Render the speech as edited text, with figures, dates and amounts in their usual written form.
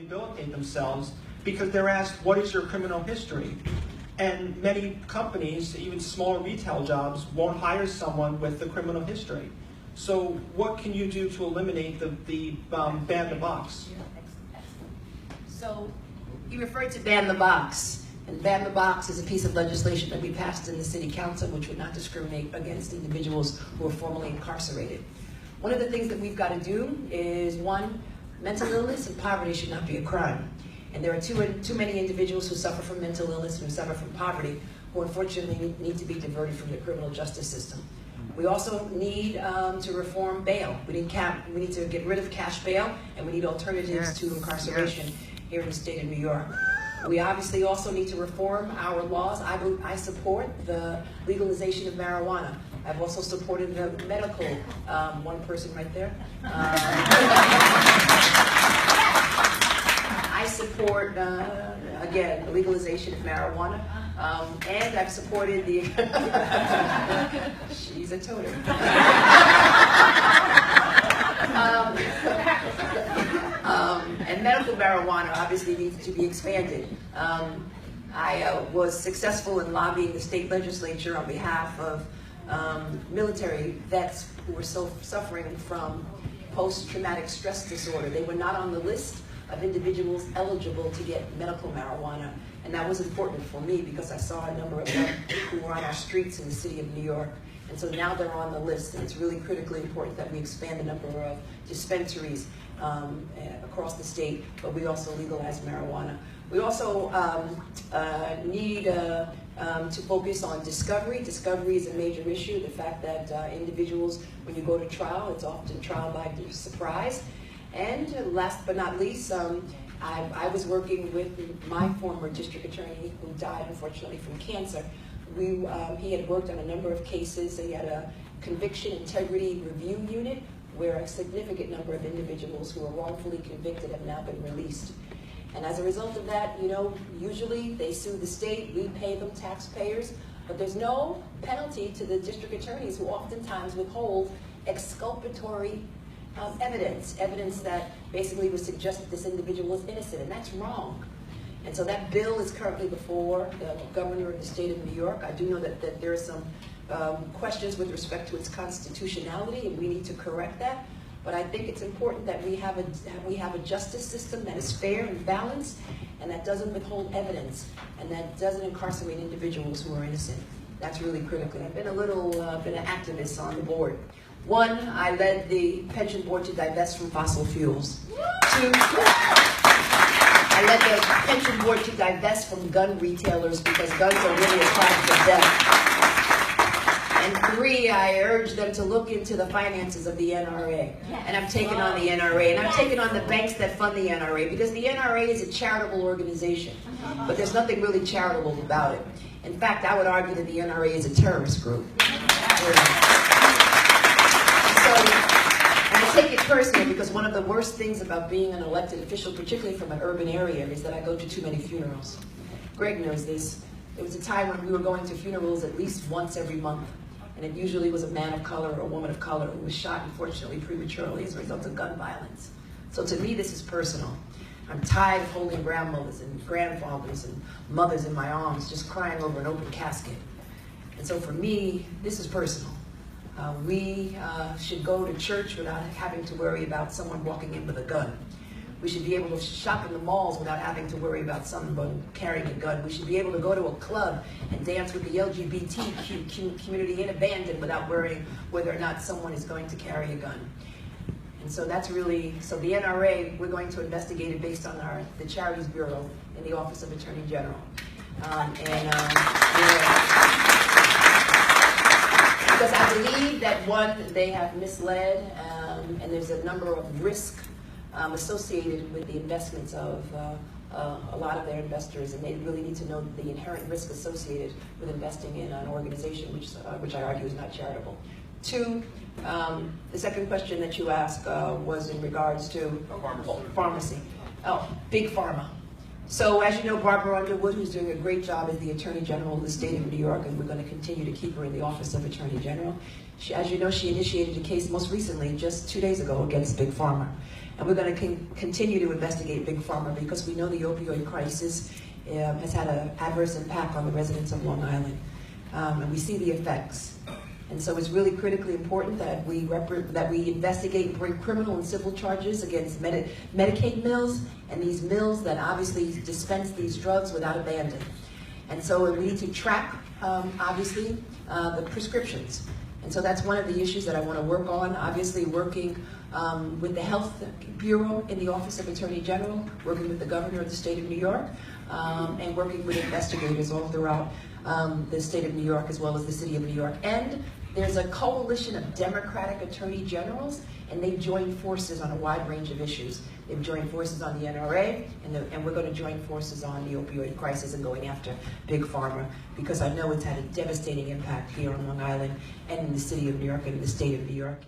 rehabilitate themselves because they're asked, what is your criminal history? And many companies, even smaller retail jobs, won't hire someone with a criminal history. So what can you do to eliminate the ban the box? So you referred to ban the box. And ban the box is a piece of legislation that we passed in the City Council which would not discriminate against individuals who are formerly incarcerated. One of the things that we've got to do is, one, mental illness and poverty should not be a crime. And there are too many individuals who suffer from mental illness and who suffer from poverty who unfortunately need to be diverted from the criminal justice system. We also need to reform bail. We need to get rid of cash bail, and we need alternatives to incarceration here in the state of New York. We obviously also need to reform our laws. I support the legalization of marijuana. I've also supported the medical, one person right there. I support, again, the legalization of marijuana, and I've supported the, she's a toter. And medical marijuana obviously needs to be expanded. I was successful in lobbying the state legislature on behalf of military vets who were suffering from post-traumatic stress disorder. They were not on the list of individuals eligible to get medical marijuana. And that was important for me because I saw a number of them who were on our streets in the city of New York. And so now they're on the list, and it's really critically important that we expand the number of dispensaries across the state, but we also legalize marijuana. We also need to focus on discovery. Discovery is a major issue. The fact that individuals, when you go to trial, it's often trial by surprise. And last but not least, I was working with my former district attorney who died, unfortunately, from cancer. He had worked on a number of cases. He had a conviction integrity review unit where a significant number of individuals who were wrongfully convicted have now been released. And as a result of that, you know, usually they sue the state, we pay them, taxpayers, but there's no penalty to the district attorneys who oftentimes withhold exculpatory evidence that basically would suggest that this individual was innocent, and that's wrong. And so that bill is currently before the governor of the state of New York. I do know that there are some questions with respect to its constitutionality, and we need to correct that. But I think it's important that we have a justice system that is fair and balanced, and that doesn't withhold evidence, and that doesn't incarcerate individuals who are innocent. That's really critical. I've been been an activist on the board. One, I led the pension board to divest from fossil fuels. Two, I led the pension board to divest from gun retailers because guns are really a crime of death. And three, I urged them to look into the finances of the NRA. And I'm taking on the NRA, and I'm taking on the banks that fund the NRA, because the NRA is a charitable organization, but there's nothing really charitable about it. In fact, I would argue that the NRA is a terrorist group. And I take it personally because one of the worst things about being an elected official, particularly from an urban area, is that I go to too many funerals. Greg knows this. There was a time when we were going to funerals at least once every month, and it usually was a man of color or a woman of color who was shot, unfortunately, prematurely as a result of gun violence. So to me, this is personal. I'm tired of holding grandmothers and grandfathers and mothers in my arms just crying over an open casket. And so for me, this is personal. We should go to church without having to worry about someone walking in with a gun. We should be able to shop in the malls without having to worry about someone carrying a gun. We should be able to go to a club and dance with the LGBT community in abandon without worrying whether or not someone is going to carry a gun. And so that's really, so the NRA, we're going to investigate it based on the Charities Bureau in the Office of Attorney General. Because I believe that, one, they have misled, and there's a number of risks associated with the investments of a lot of their investors, and they really need to know the inherent risk associated with investing in an organization which I argue is not charitable. Two, the second question that you asked was in regards to pharmacy. Oh, big pharma. So as you know, Barbara Underwood, who's doing a great job as the Attorney General of the state of New York, and we're going to continue to keep her in the office of Attorney General. As you know, she initiated a case most recently, just 2 days ago, against Big Pharma. And we're going to continue to investigate Big Pharma because we know the opioid crisis has had an adverse impact on the residents of Long Island. And we see the effects. And so it's really critically important that we investigate and bring criminal and civil charges against Medicaid mills and these mills that obviously dispense these drugs without abandon. And so we need to track, obviously, the prescriptions. And so that's one of the issues that I want to work on, obviously working with the Health Bureau in the Office of Attorney General, working with the Governor of the state of New York, and working with investigators all throughout the state of New York as well as the city of New York. And there's a coalition of Democratic Attorney Generals, and they've joined forces on a wide range of issues. They've joined forces on the NRA, and we're going to join forces on the opioid crisis and going after Big Pharma, because I know it's had a devastating impact here on Long Island and in the city of New York and in the state of New York.